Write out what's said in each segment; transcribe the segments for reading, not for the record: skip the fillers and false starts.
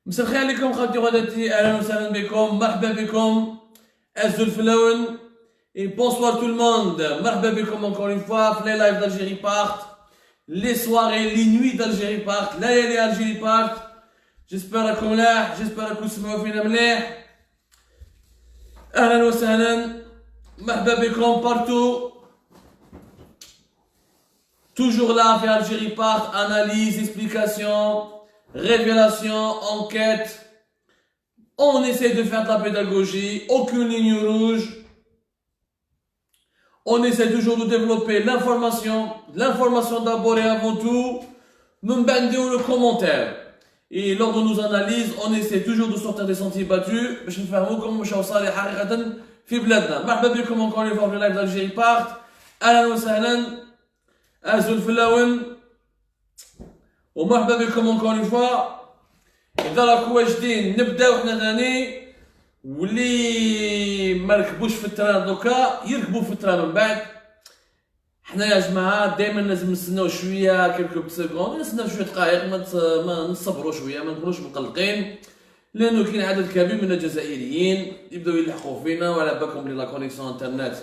مساء الخير عليكم خوتي وخواتاتي، اهلا وسهلا بكم، مرحبا بكم ازو الفلاون et bonsoir tout le monde. مرحبا بكم encore une fois في les lives d'Algérie partent, les soirées, les nuits d'Algérie partent, ليالي Algérie partent. J'espère راكم ملاح، j'espère راكم تسمعوا فينا مليح. اهلا وسهلا، مرحبا بكم partout. Toujours là في Algérie part, analyse, explication, révélation, enquête. On essaie de faire de la pédagogie, aucune ligne rouge. On essaie toujours de développer l'information d'abord et avant tout. Nous bandons le commentaire. Et lors de nos analyses, on essaie toujours de sortir des sentiers battus. باش نفهموكم واش وصل حقيقة في بلادنا. مرحبا بكم encore une fois في اللايف d'Algérie part. أهلا وسهلا. أزو الفلاون. ومرحبا بكم encore une fois. إذا راكم واجدين نبداو حنا ثاني، واللي ما ركبوش في التران دوكا يركبوا في التران من بعد. حنا يا جماعه دائما لازم نستناو شويه كيلكو سكوند، نستناو شويه دقائق، ما نصبروا شويه، ما نكونوش مقلقين، لانه كاين عدد كبير من الجزائريين يبداو يلحقوا فينا، وعلى بالكم بلي لا كونيكسيون انترنت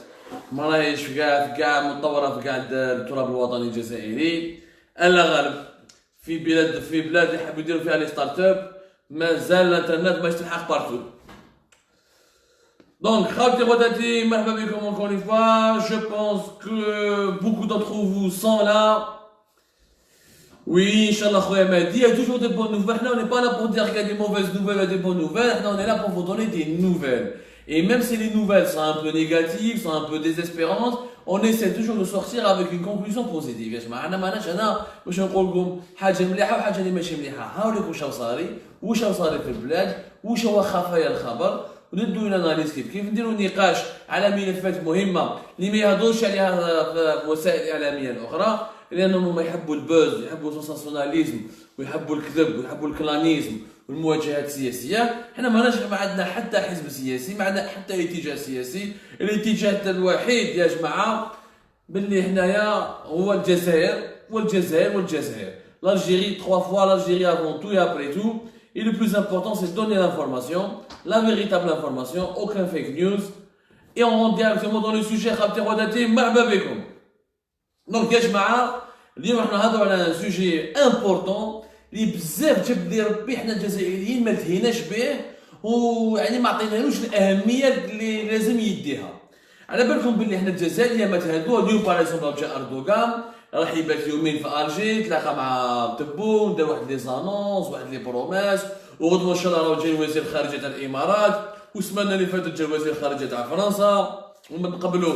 ما راهيش في كاع متطوره في كاع التراب الوطني الجزائري. الا غالب في بلاد اللي يحبوا يديروا فيها لي ستارت اب مازال الانترنت ماش تلحق بارتو. Donc, خوتي خواتاتي مرحبا بكم encore une fois. Je pense que beaucoup d'entre vous sont là. Oui, Inch'Allah خويا مهدي, il y a toujours des bonnes nouvelles. On n'est pas là pour dire qu'il y a des mauvaises nouvelles et des bonnes nouvelles. On est là pour vous donner des nouvelles. Et même si les nouvelles sont un peu négatives, sont un peu désespérantes, on essaie toujours de sortir avec une conclusion positive. يا جماعة أنا ماناش أنا باش نقول لكم حاجة مليحة وحاجة اللي ماشي مليحة. هاوليك واش صاري، واش صاري في البلاد، واش هو خفايا الخبر، وندو اناليز كيف نديروا نقاش على ملفات مهمه اللي ما يهضروش عليها في الوسائل الاعلاميه الاخرى، لانهم ما يحبوا البوز، يحبوا السنساسيوناليزم، ويحبوا الكذب، ويحبوا الكلانيزم والمواجهات السياسيه. حنا ما عندنا حتى حزب سياسي، ما عندنا حتى اتجاه سياسي. الاتجاه الوحيد يا جماعه باللي هنايا هو الجزائر والجزائر والجزائر. l'Algérie 3 fois, l'Algérie avant tout et après tout. Et le plus important, c'est de donner l'information, la véritable information, aucun fake news. Et on rentre directement dans le sujet. Donc, يا جماعة اليوم احنا نهضروا على un sujet important اللي بزاف جاب لي ربي حنا الجزائريين ما لهيناش به، ويعني ما عطيناهوش الأهمية اللي لازم يديها. على بالكم باللي حنا الجزائر اللي ما تهدوها اليوم باغ اكزومبل جا أردوغان راح يبات يومين في الجي، تلاقى مع تبون، دار واحد لي زانونس، واحد لي بروماس، وغدوه ان شاء الله راه جاي وزير الخارجيه تاع الامارات، والسمانه اللي فاتت جا وزير الخارجيه تاع فرنسا، ومن قبلو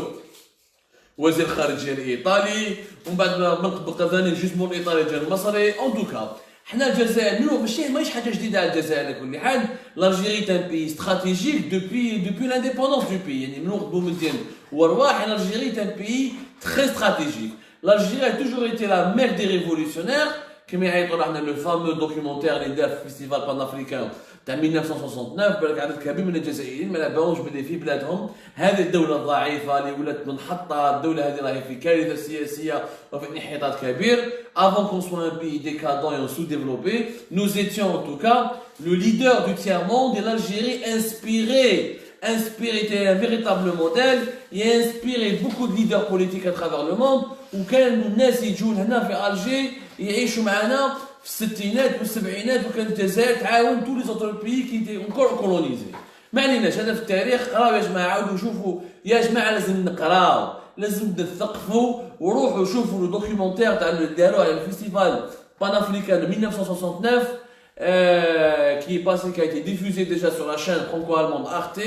وزير الخارجيه الايطالي، ومن بعد من قبل ثاني الجسم الايطالي جا المصري. ان دوكا حنا الجزائر ماشي حاجه جديده على الجزائر على كل حال. لالجيري تان بي استراتيجيك دوبوي لانديبوندونس دو بي، يعني من وقت بومدين ورواح لالجيري تان بي تري استراتيجيك. L'Algérie a toujours été la mère des révolutionnaires. كما يعيطوا لنا le fameux documentaire اللي دار في الفيستيفال بانافريكان تاع 1969، بالك عدد كبير من الجزائريين ما لاباوش بلي في بلادهم هذه الدولة الضعيفة اللي ولات منحطة، الدولة هذه راهي في كارثة سياسية وفي انحطاط كبير. Avant qu'on soit un pays décadent et sous-développé, nous étions en tout cas le leader du tiers-monde, et l'Algérie était un véritable modèle et a inspiré beaucoup de leaders politiques à travers le monde. وكان الناس يجون هنا في الجي يعيشوا معنا في الستينات والسبعينات، وكانت الجزائر تعاون تو لي زوتر بيي كي دي اونكور كولونيزي. ما عليناش، هذا في التاريخ. قراو يا جماعه، عاودوا شوفوا يا جماعه، لازم نقراو، لازم نثقفوا، وروحوا شوفوا لو دوكيومونتير تاع اللي داروا على الفيستيفال بانافريكان 1969 qui est passé, qui a été diffusé déjà sur la chaîne franco-allemande Arte.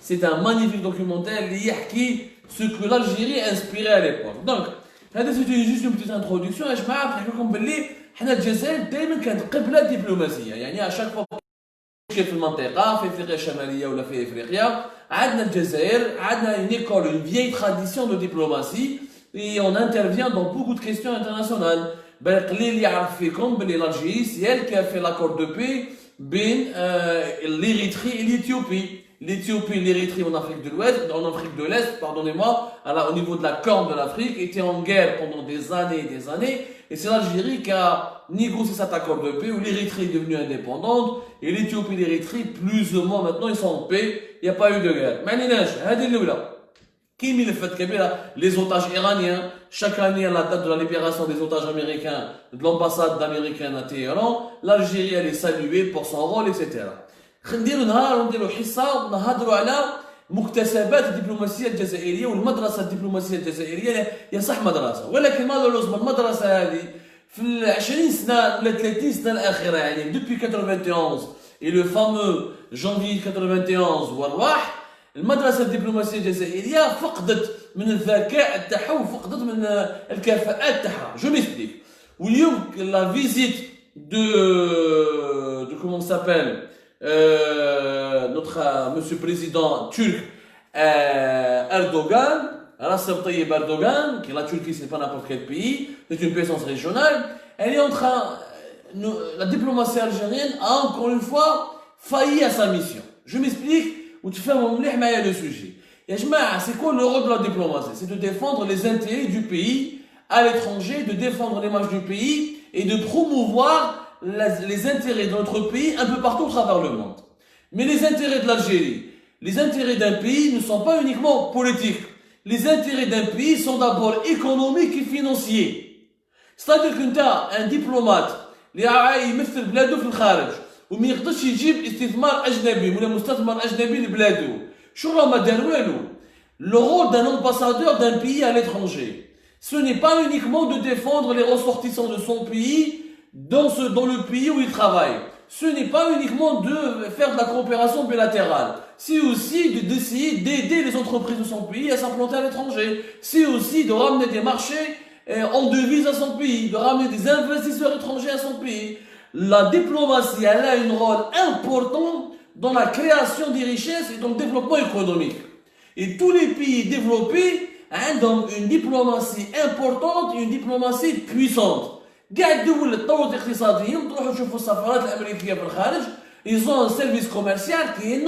C'est un magnifique documentaire اللي يحكي ce que l'Algérie inspirait à l'époque. Donc هذا سيتي جوست اون بتيت انتروداكسيون يا جماعه، باش نحكي لكم باللي حنا الجزائر دائما كانت قبله دبلوماسيه. يعني اشاك فوا مشكل في المنطقه في افريقيا الشماليه ولا في افريقيا، عندنا الجزائر عندنا une école, une vieille tradition de diplomatie et on intervient dans beaucoup de questions internationales. قليل يعرف فيكم باللي l'Algérie c'est elle qui a fait l'accord de paix بين l'Érythrée et l'Éthiopie. l'Éthiopie et l'Érythrée en Afrique de l'Ouest, en Afrique de l'Est, pardonnez-moi, au niveau de la Corne de l'Afrique, étaient en guerre pendant des années et des années. Et c'est l'Algérie qui a négocié cet accord de paix où l'Érythrée est devenue indépendante et l'Éthiopie et l'Érythrée, plus ou moins maintenant, ils sont en paix. Il n'y a pas eu de guerre. Les otages iraniens, chaque année à la date de la libération des otages américains de l'ambassade américaine à Téhéran, l'Algérie elle est saluée pour son rôle, etc. نديروا نهار ونديروا حصه ونهضروا على مكتسبات الدبلوماسيه الجزائريه والمدرسه الدبلوماسيه الجزائريه هي صح مدرسه ولكن مالوروزمون المدرسه هذه في ال 20 سنه ولا 30 سنه الاخيره يعني دوبي 91 et le fameux janvier 91 والواح المدرسه الدبلوماسيه الجزائريه فقدت من الذكاء تاعها وفقدت من الكفاءات تاعها جو ميسبليك واليوم لا فيزيت de comment ça s'appelle notre monsieur président turc Erdogan, Recep Tayyip Erdogan, qui la Turquie c'est pas n'importe quel pays, c'est une puissance régionale, elle est en train, la diplomatie algérienne a encore une fois failli à sa mission. Je m'explique, ou tu fais mon mlih le sujet. Et c'est quoi le rôle de la diplomatie? C'est de défendre les intérêts du pays à l'étranger, de défendre l'image du pays et de promouvoir les intérêts de notre pays un peu partout au travers le monde. Mais les intérêts de l'Algérie, les intérêts d'un pays ne sont pas uniquement politiques. Les intérêts d'un pays sont d'abord économiques et financiers. C'est-à-dire que tu as un diplomate اللي يمثل بلاده في الخارج وما يقدرش يجيب استثمار اجنبي ولا مستثمر اجنبي لبلاده. شو راه ما دار والو. Le rôle d'un ambassadeur d'un pays à l'étranger, ce n'est pas uniquement de défendre les ressortissants de son pays dans le pays où il travaille. Ce n'est pas uniquement de faire de la coopération bilatérale. C'est aussi d'essayer d'aider les entreprises de son pays à s'implanter à l'étranger. C'est aussi de ramener des marchés en devise à son pays, de ramener des investisseurs étrangers à son pays. La diplomatie, elle a un rôle important dans la création des richesses et dans le développement économique. Et tous les pays développés ont une diplomatie importante et une diplomatie puissante. قاعد الدول اللي تطورت اقتصاديا تروحوا تشوفوا السفارات الامريكيه في الخارج ils ont un service commercial qui est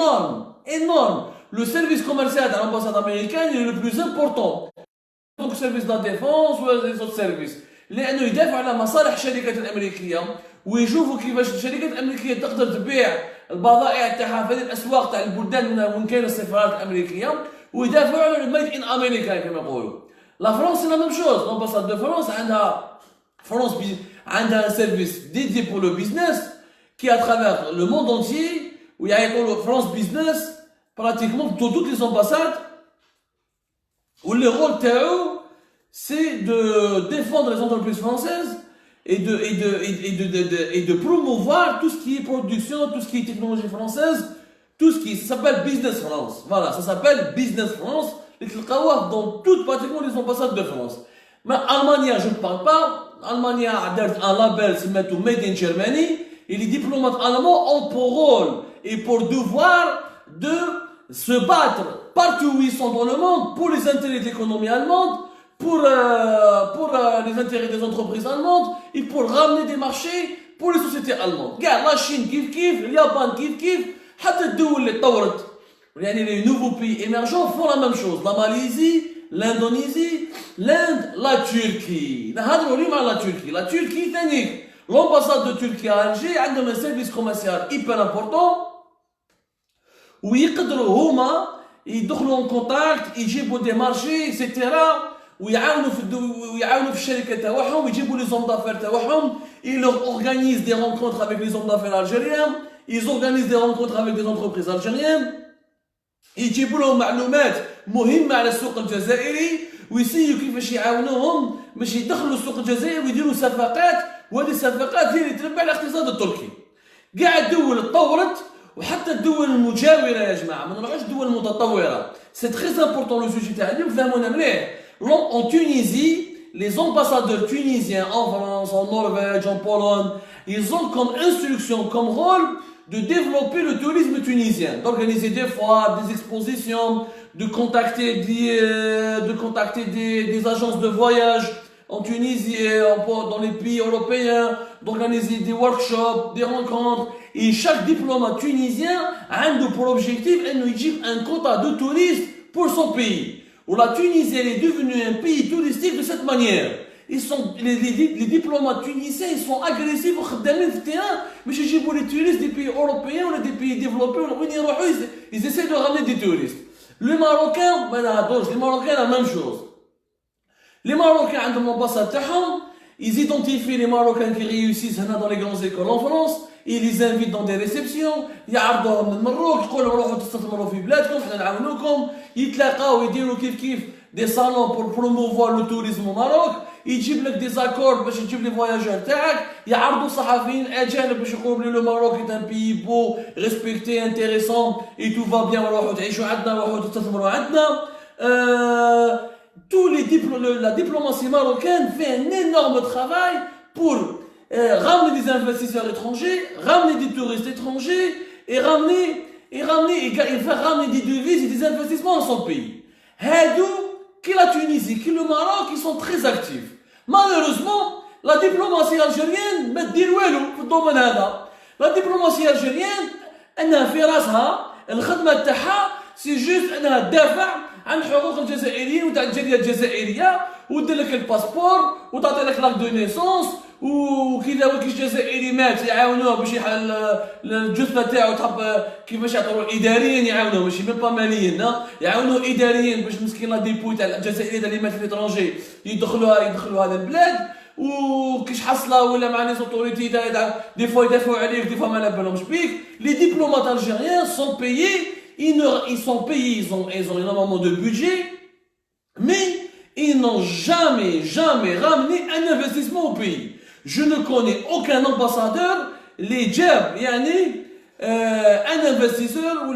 énorme. Le service commercial de l'ambassade américaine est le plus important. Donc le service de la défense ou les autres services لانه يدافعوا على مصالح الشركات الامريكيه ويشوفوا كيفاش الشركات الامريكيه تقدر تبيع البضائع تاعها في الاسواق تاع البلدان وين كاين السفارات الامريكيه ويدافعوا على الميد ان امريكا كما يقولوا. لا فرنسا لا ميم شوز l'ambassade de France عندها un service dédié pour le business qui à travers le monde entier où il y a le France Business pratiquement dans toutes les ambassades où le rôle c'est de défendre les entreprises françaises et de promouvoir tout ce qui est production, tout ce qui est technologie française, tout ce qui s'appelle Business France. Voilà, ça s'appelle Business France et tu le vois dans toutes pratiquement les ambassades de France. Mais Allemagne, je ne parle pas. Allemagne a un label qui met Made in Germany et les diplomates allemands ont pour rôle et pour devoir de se battre partout où ils sont dans le monde pour les intérêts de l'économie allemande, pour les intérêts des entreprises allemandes et pour ramener des marchés pour les sociétés allemandes. Regarde, la Chine كيف le Japon كيف حتى الدول اللي طورت يعني les nouveaux pays émergents font la même chose. La Malaisie, l'Indonésie, l'Inde, la Turquie. نهضروا اليوم على la Turquie ثاني l'ambassade de Turquie à Alger عندهم un service commercial hyper important ويقدروا هما يدخلوا en contact يجيبوا des marchés etc. ويعاونوا في الشركه تاعهم يجيبوا les hommes d'affaires تاعهم ils leur organisent des rencontres avec les hommes d'affaires algériens ils organisent des rencontres avec des entreprises algériennes يجيبوا لهم معلومات مهمه على السوق الجزائري ويسيو كيفاش يعاونوهم باش يدخلوا السوق الجزائري ويديروا صفقات وهذه الصفقات هي اللي تربح الاقتصاد التركي. كاع الدول تطورت وحتى الدول المجاوره يا جماعه ما نروحوش الدول المتطوره. سي تري امبورطون لو سوجي تاع اليوم فهمونا مليح. En Tunisie, les ambassadeurs tunisiens en France, en Norvège, en Pologne, ils ont comme instruction, comme rôle de développer le tourisme tunisien, d'organiser des foires, des expositions, de contacter des agences de voyage en Tunisie et dans les pays européens, d'organiser des workshops, des rencontres. Et chaque diplomate tunisien a pour objectif un quota de touristes pour son pays. Où la Tunisie elle est devenue un pays touristique de cette manière. Les diplomates tunisiens ils sont agressifs au terrain, mais chez les touristes des pays européens ou des pays développés, ils essaient de ramener des touristes. Les Marocains, la même chose. Les Marocains, ils identifient les Marocains qui réussissent dans les grandes écoles en France, ils les invitent dans des réceptions, يعرضوهم من المروك يقولوا روحوا تستثمروا في بلادكم حنا نعاونوكم يتلاقاو يديروا كيف des salons pour promouvoir le tourisme au Maroc يجيب لك des accords باش تجيب لي فواياجور تاعك يعرضوا صحفيين اجانب باش يقولوا بلي le Maroc est un pays beau respecté intéressant et tout va bien روحوا تعيشوا عندنا روحوا تستثمروا عندنا la diplomatie marocaine fait un énorme travail pour ramener des investisseurs étrangers, ramener des touristes étrangers et faire ramener des devises et des investissements dans son pays. Qui la Tunisie, qui le Maroc, ils sont très actifs. Malheureusement, la diplomatie algérienne met des louelous في الضمن هذا. La diplomatie algérienne, أنها في راسها الخدمة تاعها سي جوست أنها تدافع عن حقوق الجزائريين وتاع الجالية الجزائرية ودير لك الباسبور وتعطي لك لاك دو نيسونس وكذا كيش جزائري مات يعاونوه باش يحل الجثه تاعو تحب كيفاش يعطوا اداريا يعاونوه ماشي ميم با ماليا يعاونوه اداريا باش مسكين لا ديبو تاع الجزائري اللي مات في ليترونجي يدخلوها للبلاد وكيش حصله ولا مع لي زوتوريتي دي فوا يدافعوا عليك دي فوا ما على بالهمش بيك لي ديبلومات الجيريان سون payés ils sont payés ils ont énormément de budget mais ils n'ont jamais ramené un investissement au pays. Je ne connais aucun ambassadeur les jab yani un investisseur ou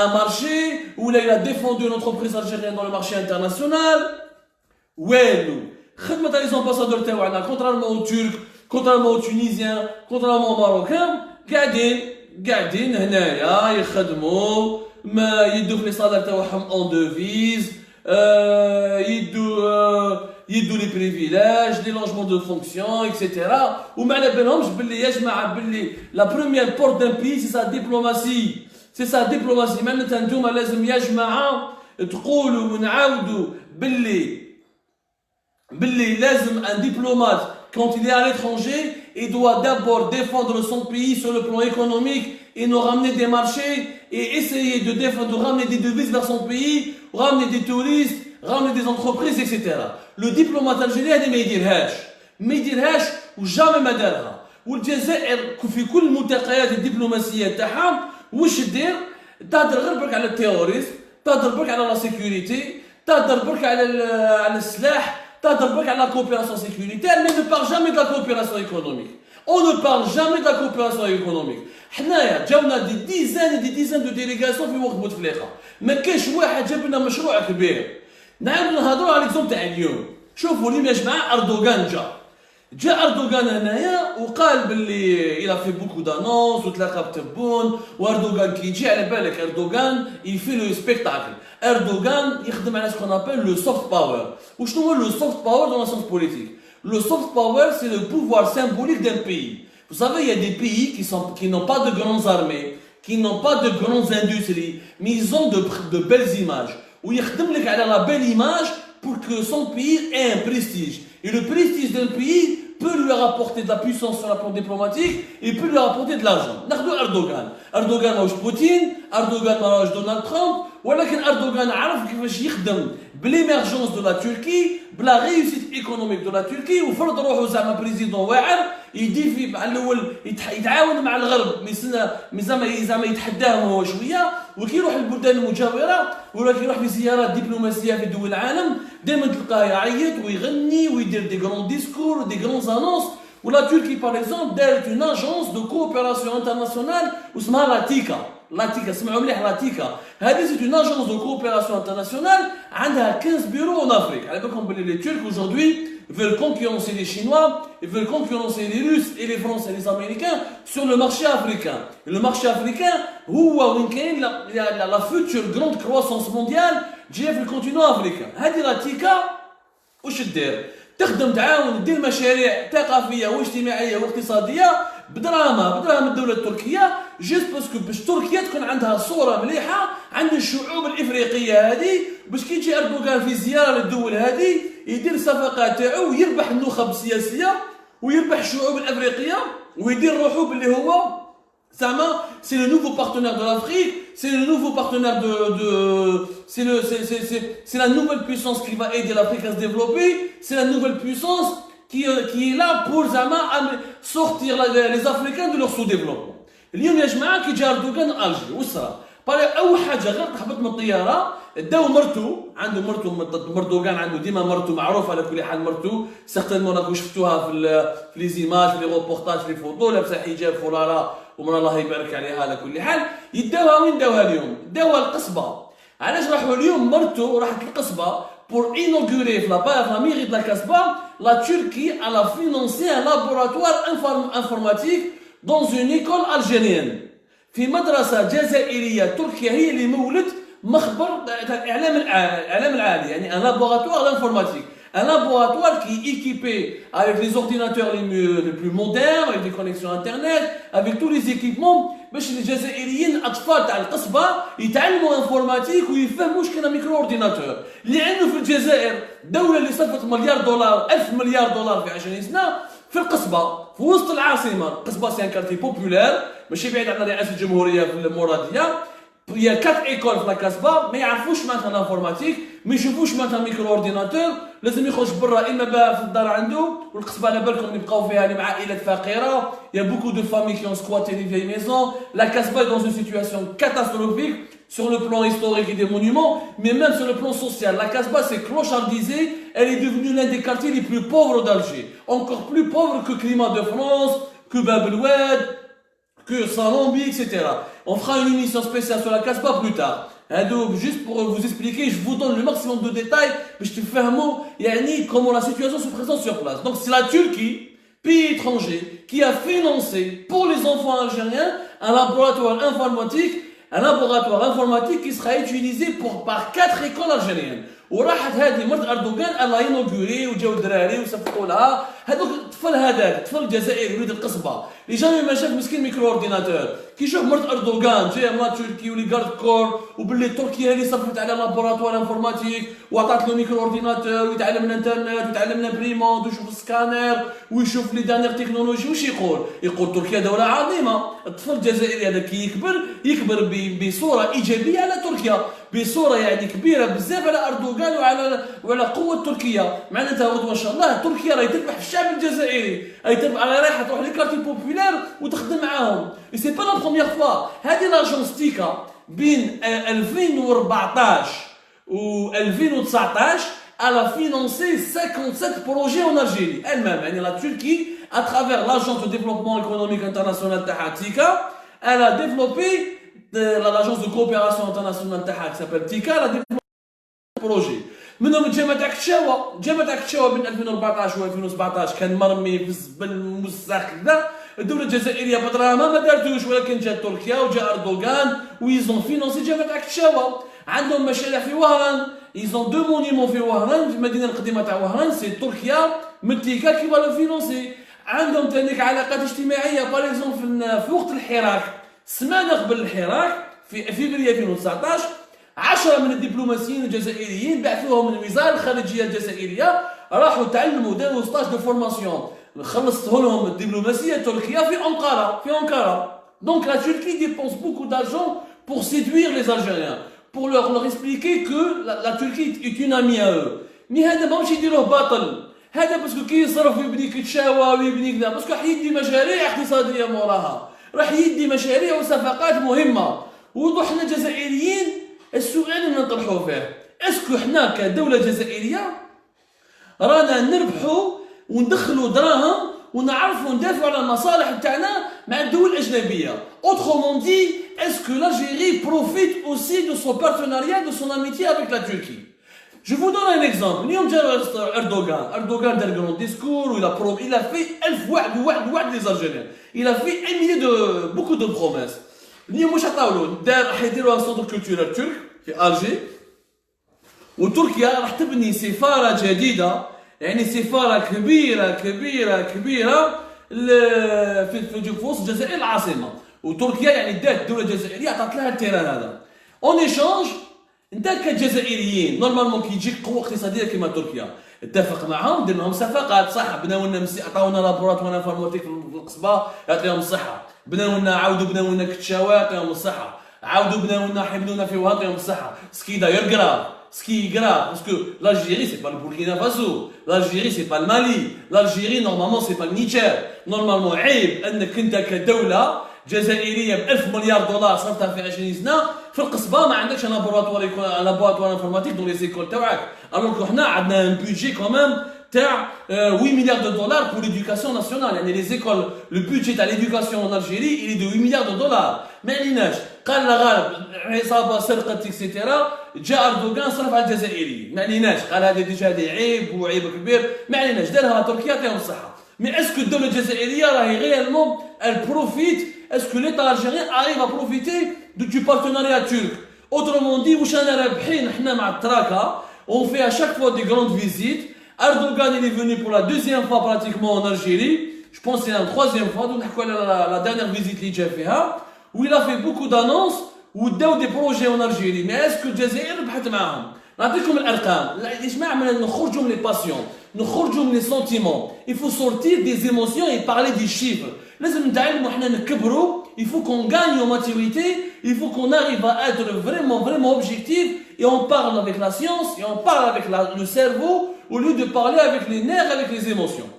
un marché où il a défendu une entreprise algérienne dans le marché international. Ouelou خدمة les ambassadeurs تاعنا contrairement aux Turcs, contrairement aux Tunisiens, contrairement aux Marocains قاعدين هنايا يخدموا ما يدوا في لي صالير تاعهم اون دوفيز يدوا لي بريفيليج لي لونجمون دو فونكسيون اكسيتيرا وما على بالهمش باللي يا جماعه باللي لا بروميير بورت دان بي سي سا ديبلوماسي معناتها نتوما لازم يا جماعه تقولوا ونعاودوا باللي لازم ان ديبلومات quand il est à l'étranger, il doit d'abord défendre son pays sur le plan économique et nous ramener des marchés et essayer de ramener des devises vers son pays, ramener des touristes, ramener des entreprises, etc. Le diplomate algérien ما يديرهاش وجامي ما دارها. والجزائر في كل الملتقيات الدبلوماسية تاعها واش دير؟ تهدر غير برك على التيروريزم، تهدر برك على لا سيكوريتي، تهدر برك على السلاح، تهدر برك على la coopération sécuritaire, mais ne parle jamais de la coopération économique. On ne parle jamais de la coopération économique. حنايا جاونا دي ديزان دو ديليغاسيون في وقت بوتفليقه، ما كاينش واحد جاب لنا مشروع كبير. نعاود نهضروا على ليكزومبل تاع اليوم. شوفوا اليوم يا جماعه اردوغان جا اردوغان هنايا وقال باللي il a fait beaucoup d'annonces وتلاقى بتبون واردوغان كي يجي على بالك اردوغان il fait le spectacle. اردوغان يخدم على ce qu'on appelle le soft power. وشنو هو le soft power dans la science politique? Le soft power c'est le pouvoir symbolique d'un pays. Vous savez, il y a des pays qui n'ont pas de grandes armées, qui n'ont pas de grandes industries, mais ils ont de belles images. Où يخدم لك على la belle image pour que son pays ait un prestige. Et le prestige d'un pays peut lui rapporter de la puissance sur le plan diplomatique et peut lui rapporter de l'argent. ناخذوا أردوغان ماهوش بوتين، أردوغان ماهوش دونالد ترامب، ولكن أردوغان عرف كيفاش يخدم بالإيمرجونس دو لا تركي، بلا ريوسيت ايكونوميك دو لا تركي وفرض روحو زعما بريزيدون واعر يديفي مع الاول يتعاون مع الغرب زعما يتحداهم هو شويه وكي يروح البلدان المجاوره ولا كي يروح في زيارات دبلوماسيه في دول العالم دائما تلقاه يعيط ويغني ويدير دي غران ديسكور ودي غران انونس. ولا تركي باغ اكزومبل دارت اون اجونس دو كوبيراسيون انترناسيونال واسمها لاتيكا سمعوا مليح لاتيكا. هذه سي اون اجونس دو كوبيراسيون انترناسيونال عندها 15 بيرو اون افريك. على بالكم بلي لي ترك aujourd'hui veulent concurrencer les Chinois, ils veulent concurrencer les Russes et les Français et les Américains sur le marché africain. Et le marché africain, هو وين كاين la future grande croissance mondiale جايه في الكونتينو افريكان. هذه لا تيكا واش دير؟ تخدم تعاون دير مشاريع ثقافيه واجتماعيه واقتصاديه بدراهم الدوله التركيه، جيست باسكو باش تركيا تكون عندها صوره مليحه عند الشعوب الافريقيه هذه، باش كي يجي اردوغان في زياره للدول هذه يدير الصفقات تاعو ويربح النخب السياسيه ويربح الشعوب الافريقيه ويدير روحو باللي هو زعما سي لو نوفو بارتنير دو لافريك، سي لو نوفو بارتنير c'est la nouvelle puissance qui va aider l'Afrique à se développer, c'est la nouvelle puissance qui est là pour sortir les Africains de leur sous-développement. اليوم يا جماعه كي جا اردوغان الجي وصرا اول حاجه غير تهبط من الطياره داو مرتو، عنده مرتو مردوغان عنده ديما مرتو معروف على كل حال، مرتو سيغتينمون راكو شفتوها في لي زيماج في لي روبورتاج في فوتو لابسه حجاب فلاره ومن الله يبارك عليها على كل حال. يداوها وين داوها اليوم؟ داوها القصبه. علاش راحوا اليوم مرتو راحت القصبه pour inaugurer في la mairie de la Casbah la Turquie elle a financé un laboratoire informatique dans une école algérienne في مدرسه جزائريه تركيا هي اللي مولت مخبر الاعلام العالي، يعني un laboratoire d'informatique. Un laboratoire qui est équipé avec les ordinateurs les plus modernes, avec des connexions internet, avec tous les équipements باش الجزائريين الاطفال تاع القصبه يتعلموا انفورماتيك ويفهموا شكون ميكرو اورديناتور. لانه في الجزائر الدوله اللي صرفت مليار دولار 1000 مليار دولار في 20 سنه في القصبه في وسط العاصمه. القصبه سي ان كارتي بوبولار ماشي بعيد عن رئاسه الجمهوريه في المراديه. Il y a 4 écoles في لاكاسبا ما يعرفوش معناتها الانفورماتيك، ما يشوفوش معناتها ميكرو اورديناتور، لازم يخرج برا اما بقى في الدار عنده. والقصبه على بالكم يبقاو فيها اللي مع عائلات فقيره، il y a beaucoup de familles qui ont squatté les vieilles maisons. La Casbah est dans une situation catastrophique sur le plan historique et des monuments, mais même sur le plan social. La Casbah s'est clochardisée, elle est devenue l'un des quartiers les plus pauvres d'Alger, encore plus pauvre que Climat de France, que Bab el Oued, que Salambi, etc. On fera une émission spéciale sur la Casbah plus tard. Juste pour vous expliquer, je vous donne le maximum de détails, mais je te fais un mot, comment la situation se présente sur place. Donc c'est la Turquie, pays étranger, qui a financé pour les enfants algériens un laboratoire informatique qui sera utilisé par 4 écoles algériennes. وراحت هذه مرت اردوغان الله ينوغوري وجاو الدراري وصفقوا لها هذوك الطفل، هذاك الطفل الجزائري وليد القصبه اللي جامي ما شاف مسكين ميكرو اورديناتور، كي يشوف مرت اردوغان جايه مرا تركي ولي كارد كور وباللي تركيا اللي صرفت على لابوراتوار انفورماتيك وعطات له ميكرو اورديناتور ويتعلم الانترنت ويتعلم الامبريمون ويشوف السكانر ويشوف لي دانيير تكنولوجي، واش يقول تركيا دوله عظيمه. الطفل الجزائري هذا كي يكبر بصوره ايجابيه على تركيا، بصوره يعني كبيره بزاف على اردوغان وعلى قوه تركيا. معناتها ما شاء الله تركيا راهي تربح في الشعب الجزائري، راهي تربح، رايحه تروح لي كارتي بوبولار وتخدم معاهم. سي با لا بروميير فوا. هذه لاجونس تيكا بين 2014 و 2019 elle a financé 57 projets en Algérie elle-même. يعني la Turquie à travers l'agence de développement économique international تاعها تيكا elle a développé l'agence de coopération internationale تاعها qui s'appelle TICA elle a développé بروجي منهم جامعة كتشاوة بين 2014 و 2017 كان مرمي في الزبل موسخ كذا. الدولة الجزائرية بدراهمها ما دارتوش، ولكن جات تركيا وجا اردوغان ويزون فينونسي جامعة كتشاوة. عندهم مشاريع في وهران، يزون 2 مونيمون في وهران في المدينة القديمة تاع وهران، سي تركيا من تيكا كي فالو فينونسي. عندهم تانيك علاقات اجتماعية باغ اكزومبل في وقت الحراك، سمانة قبل الحراك في فبراير 2019 10 من الدبلوماسيين الجزائريين بعثوهم من الوزاره الخارجيه الجزائريه راحوا تعلموا داروا ستاج دو فورماسيون خلصته لهم الدبلوماسيه التركيه في انقره. Donc la Turquie dépense beaucoup d'argent pour séduire les Algériens, pour leur expliquer que la Turquie est une amie à eux. مي هذا ماهوش يديروه باطل، هذا باسكو كي يصرف ويبني كيتشاوى ويبني كذا، باسكو راح يدي مشاريع اقتصاديه موراها، راح يدي مشاريع وصفقات مهمه. وحنا الجزائريين السؤال اللي نطرحوه فيه، اسكو حنا كدوله جزائريه رانا نربحوا وندخلوا دراهم ونعرفوا ندافعوا على المصالح تاعنا مع الدول الاجنبيه؟ Autrement dit, est-ce que l'Algérie profite aussi de son partenariat, de son amitié avec la Turquie? Je vous donne un exemple. اليوم جا Erdogan دار grand discours où il a fait 1000 وعد les Algériens. Il a fait beaucoup de promesses. اليوم واش عطاولو؟ راح يديروا ان سونتر كولتورال ترك في الجي وتركيا راح تبني سفاره جديده، يعني سفاره كبيره كبيره كبيره في وسط الجزائر العاصمه. وتركيا يعني دات الدوله الجزائريه عطات لها التيران هذا اون ايشانج. انت كجزائريين نورمالمون كي تجيك قوه اقتصاديه كما تركيا اتفق معهم، دير لهم صفقات، صح بناو لنا عطاونا لابوراتوار انفورماتيك في القصبه يعطيهم الصحه، بناو لنا عاودوا بناو لنا كتشاوى يعطيهم الصحه، عاودوا بناو لنا حملونا في وهاط يعطيهم الصحه. سكي داير كراف، سكي كراف باسكو l'Algérie c'est pas le Burkina Faso، l'Algérie c'est pas le Mali، l'Algérie normalement c'est pas le Niger. normalement عيب انك انت كدوله جزائريه ب 1000 مليار دولار صرفتها في 20 سنه في القصبه ما عندكش لابوراتوار انفورماتيك دون لي زيكول تاعك. الوغ حنا عندنا ان بودجي كومام تاع 8 مليار دولار pour l'éducation nationale. يعني لي زيكول لو بودجي تاع ليدوكاسيون en Algérie il est de 8 مليار دولار. ما عليناش قال لا غالب عصابه سرقت اكسيتيرا، جاء اردوغان صرف على الجزائريين، ما عليناش قال هذا ديجا هذا عيب وعيب كبير، ما عليناش دارها تركيا يعطيهم الصحه. مي اسكو الدوله الجزائريه راهي ريالمون البروفيت؟ اسكو ليتا الجيريان اريف ا بروفيتي دو بارتناريا ترك؟ اوترومون دي واش انا رابحين حنا مع التراكا اون في اشاك فوا دي غروند فيزيت. اردوغان اللي فيني بور لا دوزيام فوا براتيكمون ان الجيري، جو بونس سي لا تروازيام فوا، نحكوا على لا دانيير فيزيت اللي جا فيها ويلا في بوكو دانونس وداو دي بروجي اون الجيري. مي اسكو الجزائر ربحت معاهم؟ نعطيكم الارقام. الجماعه من نخرجوا من لي باسيون، نخرجوا من لي سونتيمون، il faut sortir des émotions et parler des chiffres. لازم نتعلموا حنا نكبروا، il faut qu'on gagne en maturité, il faut qu'on arrive à être vraiment objectif et on parle avec la science et on parle avec le cerveau au lieu de parler avec les nerfs, avec les émotions.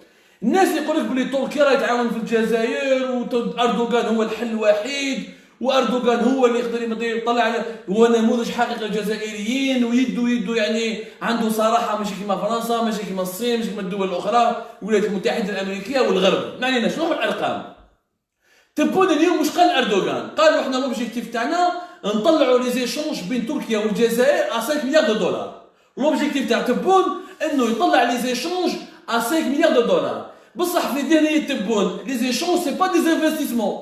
الناس اللي يقول لك بلي تركيا راهي تعاون في الجزائر واردوغان هو الحل الوحيد واردوغان هو اللي يقدر يطلع هو نموذج حقيقي للجزائريين ويدو يعني عنده صراحه ماشي كيما فرنسا، ماشي كيما الصين، ماشي كيما الدول الاخرى، الولايات المتحده الامريكيه والغرب. ما علينا شنو الارقام. تبون اليوم واش قال اردوغان؟ قالوا احنا لوبجيكتيف تاعنا نطلعوا لي زيشونج بين تركيا والجزائر ا 5 مليار دولار. لوبجيكتيف تاع تبون انه يطلع لي زيشونج ا 5 مليار دولار. بصح في ذهنيه تبون لي زيشونج سي با دي انفستيسمون.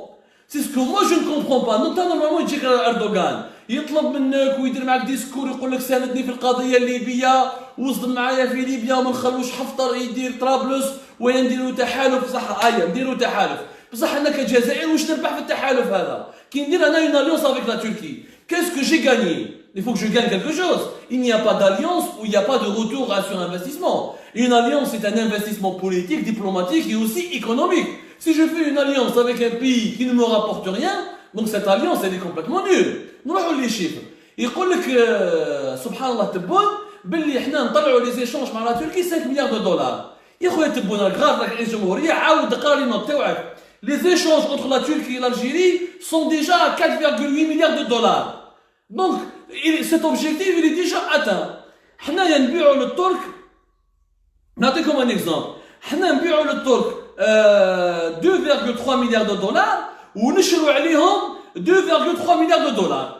سي سكو مو جو نكومبرون با. نوتا نورمالمون يجيك اردوغان يطلب منك ويدير معك ديسكور يقول لك ساندني في القضيه الليبيه وصل معايا في ليبيا وما نخلوش حفتر يدير طرابلس ونديروا تحالف. صح نديروا تحالف، بصح انا كجزائر واش نربح في التحالف هذا؟ كي ندير انا اون اليونس افيك لا تركي، qu'est-ce que j'ai gagné? Il faut que je gagne quelque chose. Il n'y a pas d'alliance où il n'y a pas de retour sur investissement. Une alliance, c'est un investissement politique, diplomatique et aussi économique. Si je fais une alliance avec un pays qui ne me rapporte rien, donc cette alliance, elle est complètement nulle. نروحوا لي chiffres. يقول لك سبحان الله تبون باللي احنا نطلعوا لي زيشونج مع لا تركي 5 مليار دولار. يا خويا تبون الكراف راك رئيس جمهوريه عاود قرا لي النوت تاعك. Les échanges entre la Turquie et l'Algérie sont déjà à 4,8 milliards de dollars. Donc, cet objectif, il est déjà atteint. حنا نبيعوا للترك، نعطيكم un exemple. حنا نبيعوا للترك 2,3 مليار de dollars ونشروا عليهم 2,3 مليار de dollars.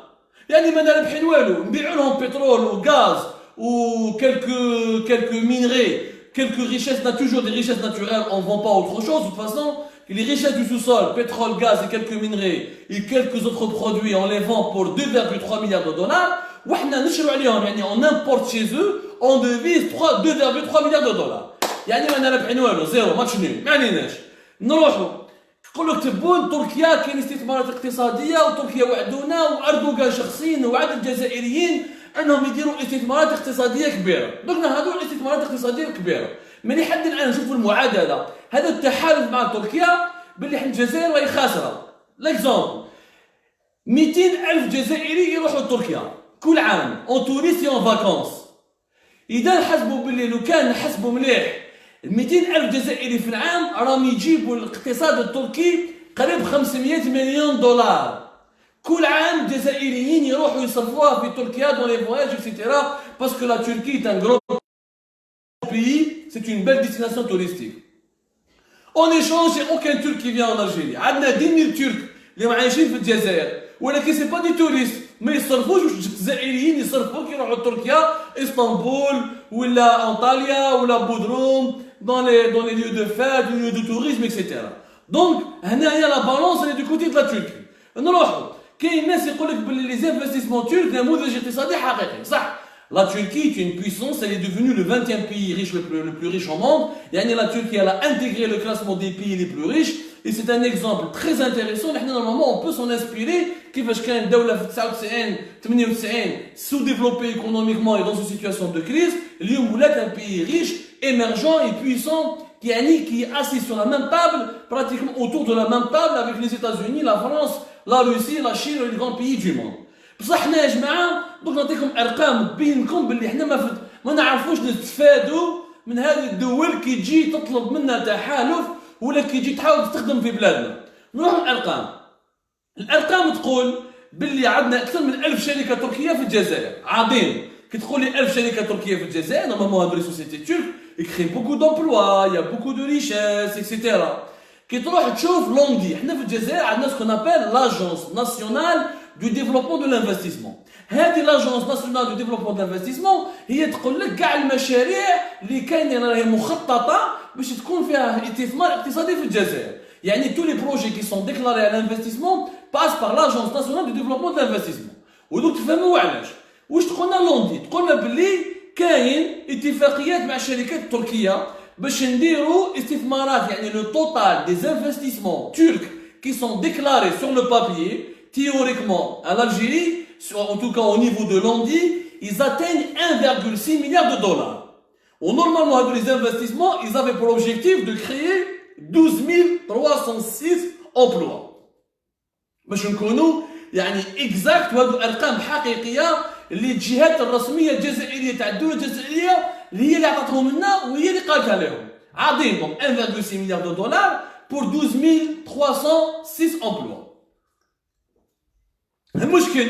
يعني ما رابحين والو، نبيعوا لهم بترول وغاز ou quelques minerais, quelques richesses, toujours des richesses naturelles, on ne vend pas autre chose. De toute façon, les richesses du sous-sol, pétrole, gaz et quelques minerais et quelques autres produits, on les vend pour 2,3 milliards de dollars. On importe chez eux, on devise 2,3 milliards de dollars. يعني ما رابحين والو، زيرو، ماتش نول، ما عليناش. نروحوا يقول لك تبون تركيا كاين استثمارات اقتصاديه وتركيا وعدونا واردوغان شخصيا وعد الجزائريين انهم يديروا استثمارات اقتصاديه كبيره. دونك هذو الاستثمارات الاقتصاديه الكبيره من لحد الان نشوفوا المعادله. هذا التحالف مع تركيا باللي حنا الجزائر راهي خاسره. ليكزومبل 200,000 جزائري يروحوا لتركيا كل عام اون توريست اون فاكونس. اذا نحسبوا باللي لو كان نحسبوا مليح 200,000 جزائري في العام راهم يجيبوا الاقتصاد التركي قريب 500 مليون دولار. كل عام جزائريين يروحوا يصرفوها في تركيا دون لي فواياج اكسيتيرا باسكو لا تركي est un grand pays, c'est une belle destination touristique. En échange, il n'y a aucun Turc qui vient en Algérie. عندنا 10,000 ترك اللي عايشين في الجزائر ولكن سي با دي توريست، ما يصرفوش الجزائريين يصرفوا كي يروحوا تركيا، اسطنبول ولا انطاليا ولا بودروم dans les lieux de fête, les lieux de tourisme, etc. Donc هنايا لا بالونس اللي دو كوتي د لا تركي. نروحوا كاين ناس يقول لك باللي لي زانفستيسمون ترك نموذج اقتصادي حقيقي، صح La Turquie est une puissance, elle est devenue le 20e pays riche le plus riche au monde. La Turquie, elle a intégré le classement des pays les plus riches. Et c'est un exemple très intéressant. Normalement, on peut s'en inspirer. كيفاش كان دولة في 99 98 sous-développée économiquement et dans une situation de crise. اليوم ولات un pays riche, émergent et puissant qui est assis sur la même table, pratiquement autour de la même table avec les États-Unis, la France, la Russie, la Chine et les grands pays du monde. بصح حنا يا جماعه دوك نعطيكم ارقام تبين لكم باللي حنا ما نعرفوش نستفادوا من هذه الدول كي تجي تطلب منا تحالف ولا كي تجي تحاول تستخدم في بلادنا. نروح الارقام تقول باللي عندنا اكثر من 1000 شركه تركيه في الجزائر. عظيم. كي تقول لي 1000 شركه تركيه في الجزائر نورمالمون هذو لي سوسيتي تورك يكري بوكو دومبلوا يا بوكو دو ريشيس اكسيتيرا. كي تروح تشوف لوندي حنا في الجزائر عندنا سكون ابل لاجونس ناسيونال du développement de l'investissement. هذه l'agence nationale du développement de l'investissement هي تقول لك كاع المشاريع اللي كاينه راهي مخططه باش تكون فيها استثمار اقتصادي في الجزائر. tous les projets qui sont déclarés à l'investissement passent par l'agence nationale du développement de l'investissement. ودوك تفهموا علاش. واش تقولنا لوندي؟ تقولنا باللي كاين اتفاقيات مع الشركات التركيه باش نديروا استثمارات le total des investissements turcs qui sont déclarés sur le papier théoriquement, à l'Algérie, en tout cas au niveau de l'Ondi, ils atteignent 1,6 milliard de dollars. Normalement, avec les investissements, ils avaient pour objectif de créer 12 306 emplois. باش نكونوا exact وهذو ارقام حقيقيه اللي الجهات الرسميه الجزائريه تاع الدوله الجزائريه اللي هي اللي عطاتهم لنا وهي اللي قالتها لهم. عظيم. Donc 1,6 milliard de dollars pour 12 306 emplois. المشكل